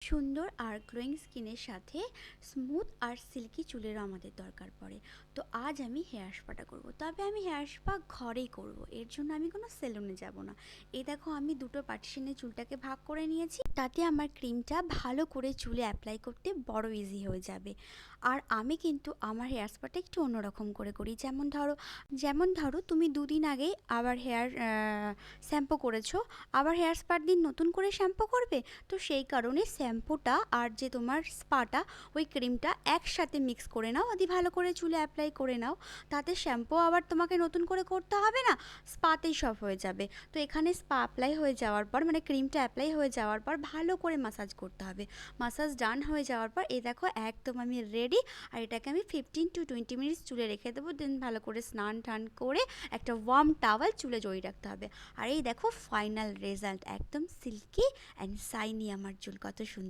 সুন্দর আর গ্লোয়িং স্কিনের সাথে স্মুথ আর সিল্কি চুলেরও আমাদের দরকার পড়ে। তো আজ আমি হেয়ার স্পাটা করব, তবে আমি হেয়ার স্পা ঘরেই করব। এর জন্য আমি কোনো সেলুনে যাব না। এই দেখো, আমি দুটো পার্টিশনে চুলটাকে ভাগ করে নিয়েছি, তাতে আমার ক্রিমটা ভালো করে চুলে অ্যাপ্লাই করতে বড় ইজি হয়ে যাবে। আর আমি কিন্তু আমার হেয়ার স্পাটা একটু অন্যরকম করে করি। যেমন ধরো তুমি দুদিন আগেই আবার হেয়ার শ্যাম্পু করেছো, আবার হেয়ার স্পার দিন নতুন করে শ্যাম্পু করবে। তো সেই কারণে শ্যাম্পুটা আর যে তোমার স্পাটা, ওই ক্রিমটা একসাথে মিক্স করে নাও, আদি ভালো করে চুলে অ্যাপ্লাই করে নাও। তাতে শ্যাম্পু আবার তোমাকে নতুন করে করতে হবে না, স্পাতেই সব হয়ে যাবে। তো এখানে স্পা অ্যাপ্লাই হয়ে যাওয়ার পর, মানে ক্রিমটা অ্যাপ্লাই হয়ে যাওয়ার পর ভালো করে মাসাজ করতে হবে। মাসাজ ডান হয়ে যাওয়ার পর এই দেখো একদম আমি রেডি। আর এটাকে আমি 15 to 20 মিনিটস চুলে রেখে দেবো, দেন ভালো করে স্নান টান করে একটা ওয়ার্ম টাওয়াল চুলে জড়িয়ে রাখতে হবে। আর এই দেখো ফাইনাল রেজাল্ট, একদম সিল্কি অ্যান্ড শাইনি আমার চুল, কত সুন্দর।